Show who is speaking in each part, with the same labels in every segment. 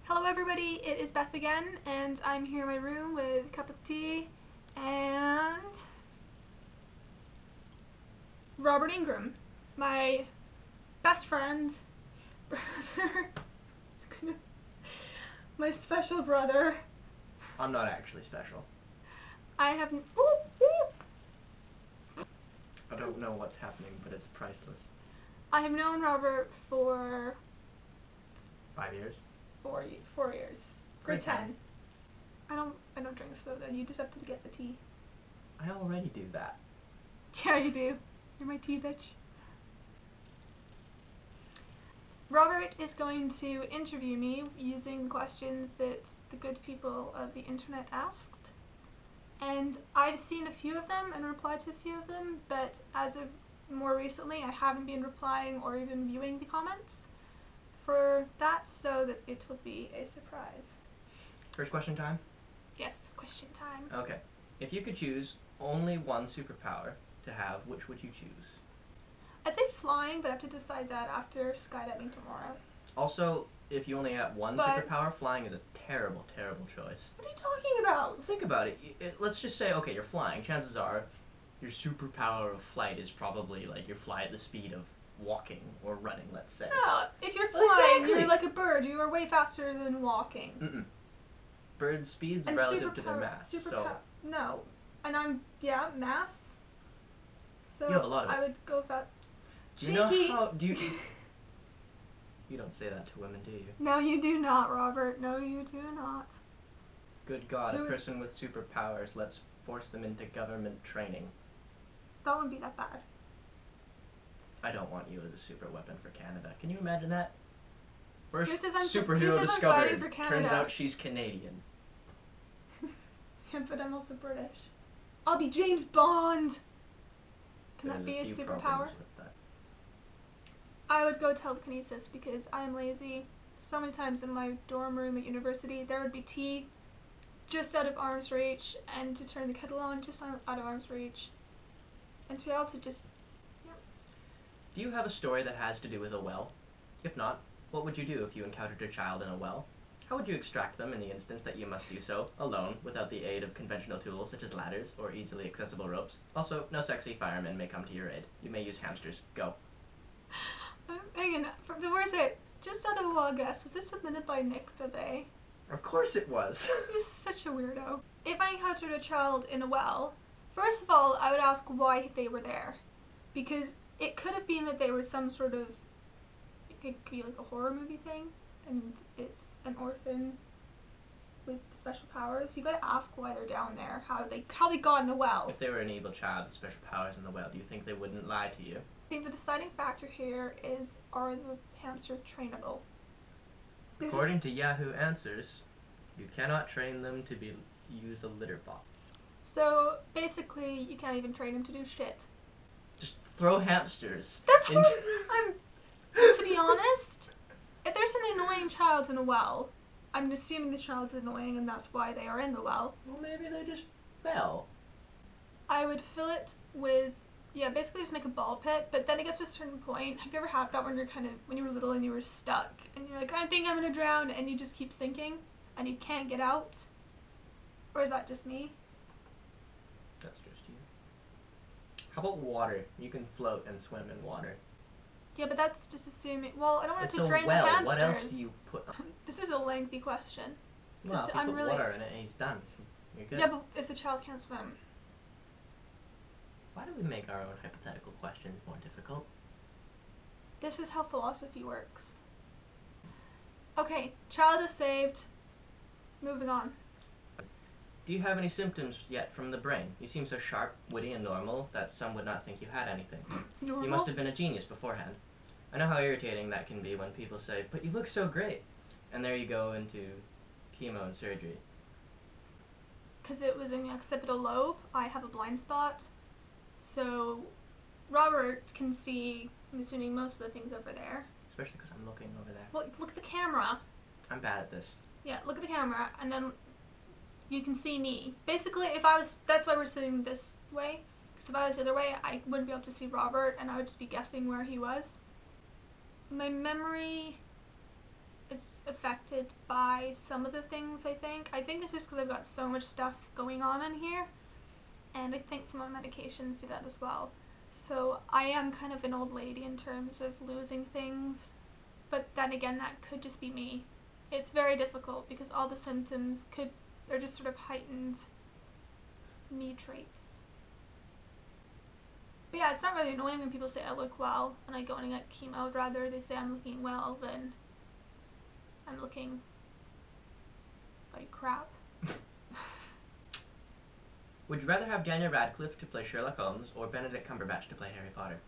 Speaker 1: Hello everybody, it is Beth again, and I'm here in my room with a cup of tea and Robert Ingram, my best friend, brother, my special brother.
Speaker 2: I'm not actually special.
Speaker 1: I have
Speaker 2: I don't know what's happening, but it's priceless.
Speaker 1: I have known Robert for
Speaker 2: 5 years?
Speaker 1: 4 years. Grade 10.
Speaker 2: 10.
Speaker 1: I don't drink soda. You just have to get the tea.
Speaker 2: I already do that.
Speaker 1: Yeah, you do. You're my tea bitch. Robert is going to interview me using questions that the good people of the internet asked. And I've seen a few of them and replied to a few of them, but as of more recently, I haven't been replying or even viewing the comments for that, so that it will be a surprise.
Speaker 2: First question time?
Speaker 1: Yes, question time.
Speaker 2: Okay. If you could choose only one superpower to have, which would you choose?
Speaker 1: I'd say flying, but I have to decide that after skydiving tomorrow.
Speaker 2: Also, if you only have one superpower, flying is a terrible, terrible choice.
Speaker 1: What are you talking about?
Speaker 2: Think about it. Let's just say, okay, you're flying. Chances are your superpower of flight is probably like you fly at the speed of walking or running, let's say.
Speaker 1: No, if you're flying,
Speaker 2: Exactly.
Speaker 1: you're like a bird. You are way faster than walking.
Speaker 2: Bird speed's
Speaker 1: And
Speaker 2: relative to their mass.
Speaker 1: No. And I'm, mass. So
Speaker 2: you have a lot of it.
Speaker 1: I would go fast.
Speaker 2: Do you know how, you don't say that to women, do you?
Speaker 1: No, you do not, Robert. No, you do not.
Speaker 2: Good God, a person with superpowers, let's force them into government training.
Speaker 1: That wouldn't be that bad.
Speaker 2: I don't want you as a super weapon for Canada. Can you imagine that? First
Speaker 1: superhero discovered.
Speaker 2: Turns out she's Canadian.
Speaker 1: Yeah, but I'm also British. I'll be James Bond! Can that be a superpower? I would go telekinesis because I'm lazy. So many times in my dorm room at university, there would be tea just out of arm's reach, and to turn the kettle on just out of arm's reach. And to be able to just,
Speaker 2: Do you have a story that has to do with a well? If not, what would you do if you encountered a child in a well? How would you extract them in the instance that you must do so, alone, without the aid of conventional tools such as ladders or easily accessible ropes? Also, no sexy firemen may come to your aid. You may use hamsters. Go.
Speaker 1: Hang on, before I say it, just out of a wild guess, was this submitted by Nick Bebe?
Speaker 2: Of course it was.
Speaker 1: He's such a weirdo. If I encountered a child in a well, first of all, I would ask why they were there. Because it could have been that they were some sort of, it could be like a horror movie thing, and it's an orphan with special powers. You gotta ask why they're down there, how they got in the well.
Speaker 2: If they were an evil child with special powers in the well, do you think they wouldn't lie to you?
Speaker 1: I think the deciding factor here is, are the hamsters trainable?
Speaker 2: According to Yahoo Answers, you cannot train them to use a litter box.
Speaker 1: So basically, you can't even train them to do shit.
Speaker 2: Just throw hamsters.
Speaker 1: That's what to be honest, if there's an annoying child in a well, I'm assuming the child's annoying and that's why they are in the well.
Speaker 2: Well, maybe they just fell.
Speaker 1: I would fill it with, basically just make a ball pit, but then it gets to a certain point. Have you ever had that when you were little and you were stuck and you're like, I think I'm gonna drown, and you just keep sinking and you can't get out? Or is that just me?
Speaker 2: That's just you. How about water? You can float and swim in water.
Speaker 1: Yeah, but that's just assuming. Well, I don't want to drain
Speaker 2: the hamsters.
Speaker 1: What
Speaker 2: else do you put?
Speaker 1: This is a lengthy question.
Speaker 2: Well, if you put water in it and he's done, you're good.
Speaker 1: Yeah, but if the child can't swim.
Speaker 2: Why do we make our own hypothetical questions more difficult?
Speaker 1: This is how philosophy works. Okay, child is saved. Moving on.
Speaker 2: Do you have any symptoms yet from the brain? You seem so sharp, witty, and normal that some would not think you had anything.
Speaker 1: Normal?
Speaker 2: You must have been a genius beforehand. I know how irritating that can be when people say, but you look so great. And there you go into chemo and surgery.
Speaker 1: Because it was in the occipital lobe, I have a blind spot. So Robert can see, I'm assuming, most of the things over there.
Speaker 2: Especially because I'm looking over there.
Speaker 1: Well, look at the camera.
Speaker 2: I'm bad at this.
Speaker 1: Yeah, look at the camera, and then you can see me. Basically, that's why we're sitting this way. Because if I was the other way, I wouldn't be able to see Robert, and I would just be guessing where he was. My memory is affected by some of the things, I think. I think it's just because I've got so much stuff going on in here, and I think some of my medications do that as well. So I am kind of an old lady in terms of losing things, but then again, that could just be me. It's very difficult because all the symptoms are just sort of heightened me traits. But yeah, it's not really annoying when people say I look well when I go and get chemo. I'd rather they say I'm looking well than I'm looking like crap.
Speaker 2: Would you rather have Daniel Radcliffe to play Sherlock Holmes or Benedict Cumberbatch to play Harry Potter?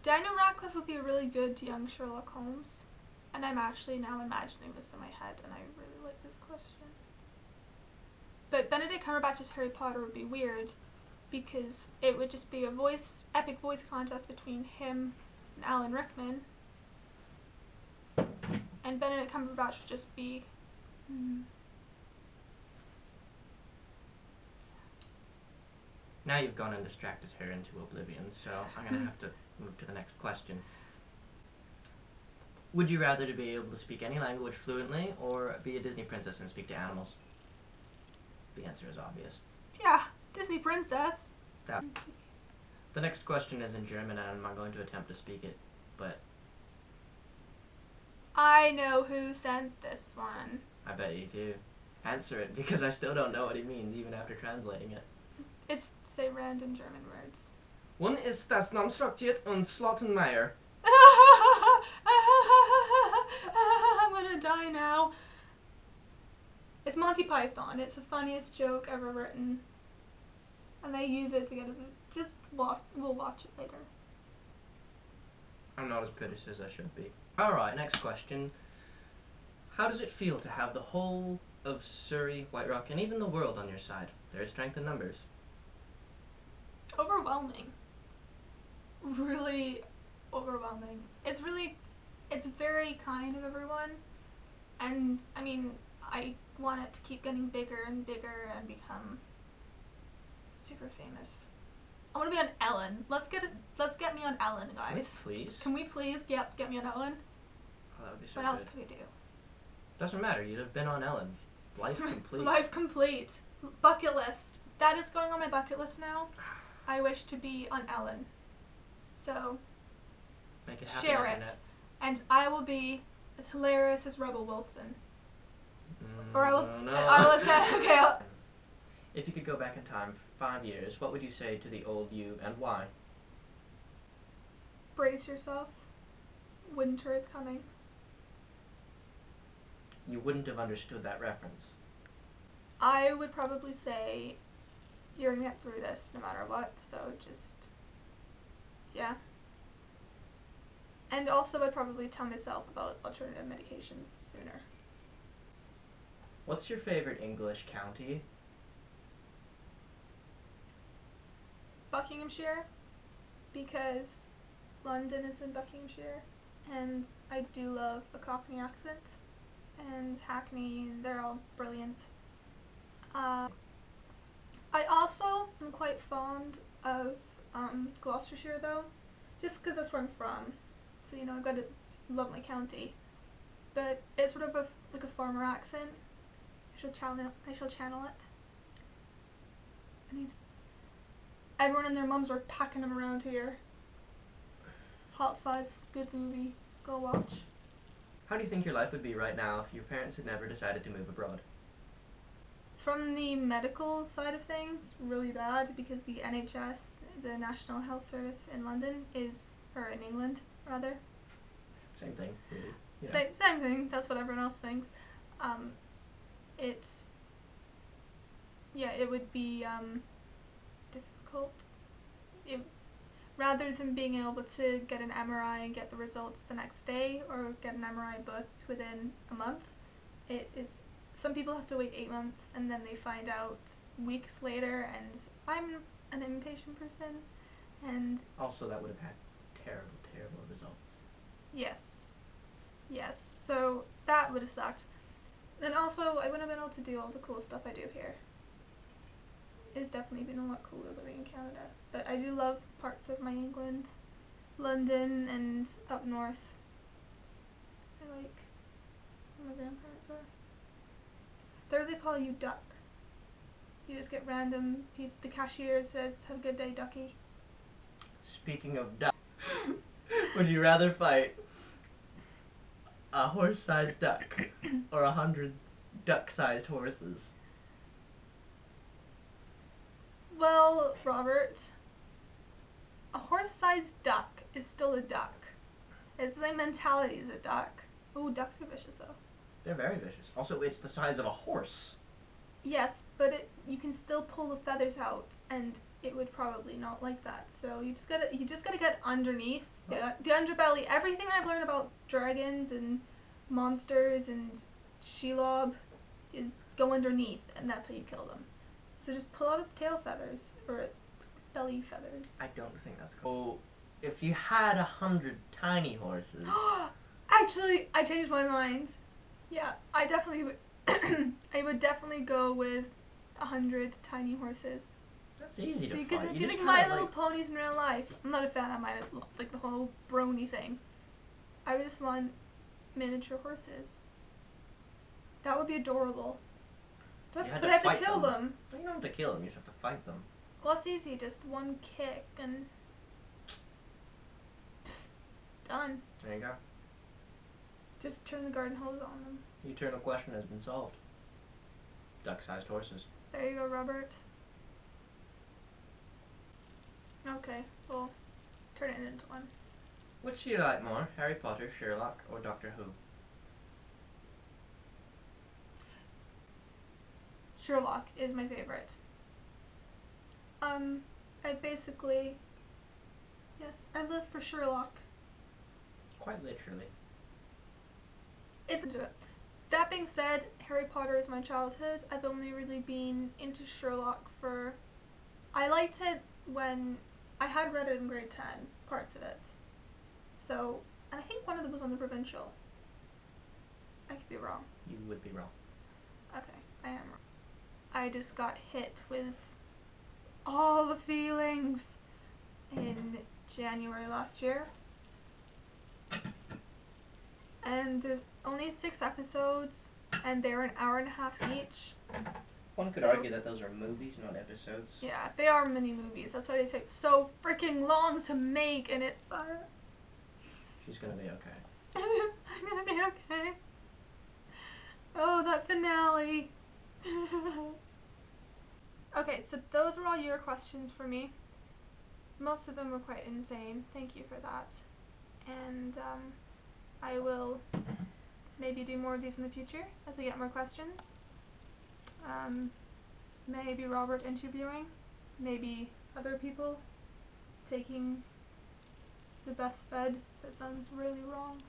Speaker 1: Daniel Radcliffe would be a really good young Sherlock Holmes. And I'm actually now imagining this in my head, and I really like this question. But Benedict Cumberbatch's Harry Potter would be weird, because it would just be a epic voice contest between him and Alan Rickman. And Benedict Cumberbatch would just be...
Speaker 2: Now you've gone and distracted her into oblivion, so I'm going to have to move to the next question. Would you rather to be able to speak any language fluently or be a Disney princess and speak to animals? The answer is obvious.
Speaker 1: Yeah, Disney princess.
Speaker 2: The next question is in German and I'm not going to attempt to speak it, but...
Speaker 1: I know who sent this one.
Speaker 2: I bet you do. Answer it, because I still don't know what he means, even after translating it.
Speaker 1: It's, say, random German words.
Speaker 2: One ist das Namensraktiert und Slottenmeier.
Speaker 1: I'm gonna die now. It's Monty Python. It's the funniest joke ever written. And they use it to get we'll watch it later.
Speaker 2: I'm not as British as I should be. Alright, next question. How does it feel to have the whole of Surrey, White Rock, and even the world on your side? There is strength in numbers.
Speaker 1: Overwhelming. Really overwhelming. It's very kind of everyone, and I mean, I want it to keep getting bigger and bigger and become super famous. I want to be on Ellen. Let's get me on Ellen, guys.
Speaker 2: Please.
Speaker 1: Can we please get me on Ellen?
Speaker 2: Oh, that would be so
Speaker 1: What else could we do?
Speaker 2: Doesn't matter. You'd have been on Ellen. Life complete.
Speaker 1: Life complete. Bucket list. That is going on my bucket list now. I wish to be on Ellen. So
Speaker 2: make it happen,
Speaker 1: share
Speaker 2: Internet.
Speaker 1: it, and I will be as hilarious as Rebel Wilson. Or I will.
Speaker 2: No.
Speaker 1: I will say, okay.
Speaker 2: If you could go back in time 5 years, what would you say to the old you, and why?
Speaker 1: Brace yourself. Winter is coming.
Speaker 2: You wouldn't have understood that reference.
Speaker 1: I would probably say, you're gonna get through this no matter what, so just, yeah. And also I'd probably tell myself about alternative medications sooner.
Speaker 2: What's your favorite English county?
Speaker 1: Buckinghamshire, because London is in Buckinghamshire, and I do love a Cockney accent, and Hackney, they're all brilliant. I also am quite fond of Gloucestershire though, just because that's where I'm from. So you know, I've got a lovely county, but it's sort of like a farmer accent. I shall channel it. Everyone and their mums are packing them around here. Hot Fuzz, good movie. Go watch.
Speaker 2: How do you think your life would be right now if your parents had never decided to move abroad?
Speaker 1: From the medical side of things, really bad, because the NHS, the National Health Service in London, or in England, rather.
Speaker 2: Same thing, really. Yeah.
Speaker 1: Same thing, that's what everyone else thinks. It would be difficult. Rather than being able to get an MRI and get the results the next day, or get an MRI booked within a month, some people have to wait 8 months and then they find out weeks later, and I'm an impatient person, and
Speaker 2: also that would have had terrible results.
Speaker 1: Yes, so that would have sucked. And also I wouldn't have been able to do all the cool stuff I do here. It's definitely been a lot cooler living in Canada, but I do love parts of my England, London, and up north. I like grandparents are. There they call you Duck. You just get random the cashier says, "Have a good day, Ducky."
Speaker 2: Speaking of duck, would you rather fight a horse-sized duck or 100 duck-sized horses?
Speaker 1: Well, Robert, a horse-sized duck is still a duck. It's the same mentality as a duck. Ooh, ducks are vicious though.
Speaker 2: They're very vicious. Also, it's the size of a horse.
Speaker 1: Yes, but you can still pull the feathers out, and it would probably not like that. So you just gotta get underneath the underbelly. Everything I've learned about dragons and monsters and Shelob is go underneath, and that's how you kill them. So just pull out its tail feathers or its belly feathers.
Speaker 2: I don't think that's cool. So, if you had 100 tiny horses.
Speaker 1: Actually, I changed my mind. Yeah, I definitely would. I would definitely go with 100 tiny horses.
Speaker 2: That's easy to
Speaker 1: because
Speaker 2: fight.
Speaker 1: it's
Speaker 2: You just
Speaker 1: like My
Speaker 2: kinda
Speaker 1: Little Ponies in real life. I'm not a fan of like the whole brony thing. I just want miniature horses. That would be adorable. But I have to kill them.
Speaker 2: No, you don't have to kill them. You just have to fight them.
Speaker 1: Well, it's easy. Just one kick and done.
Speaker 2: There you go.
Speaker 1: Just turn the garden hose on them.
Speaker 2: The eternal question has been solved. Duck-sized horses.
Speaker 1: There you go, Robert. Okay, well, turn it into one.
Speaker 2: Which do you like more, Harry Potter, Sherlock, or Doctor Who?
Speaker 1: Sherlock is my favorite. I basically, yes, I live for Sherlock.
Speaker 2: Quite literally.
Speaker 1: That being said, Harry Potter is my childhood. I've only really been into Sherlock I liked it when I had read it in grade 10, parts of it. So, and I think one of them was on the Provincial. I could be wrong.
Speaker 2: You would be wrong.
Speaker 1: Okay, I am wrong. I just got hit with all the feelings in January last year. And there's only 6 episodes, and they're an hour and a half each.
Speaker 2: One could argue that those are movies, not episodes.
Speaker 1: Yeah, they are mini movies. That's why they take so freaking long to make, and it's
Speaker 2: She's gonna be okay.
Speaker 1: I'm gonna be okay. Oh, that finale. Okay, so those were all your questions for me. Most of them were quite insane. Thank you for that. And I will maybe do more of these in the future as I get more questions. Maybe Robert interviewing, maybe other people taking the Beth bed. That sounds really wrong.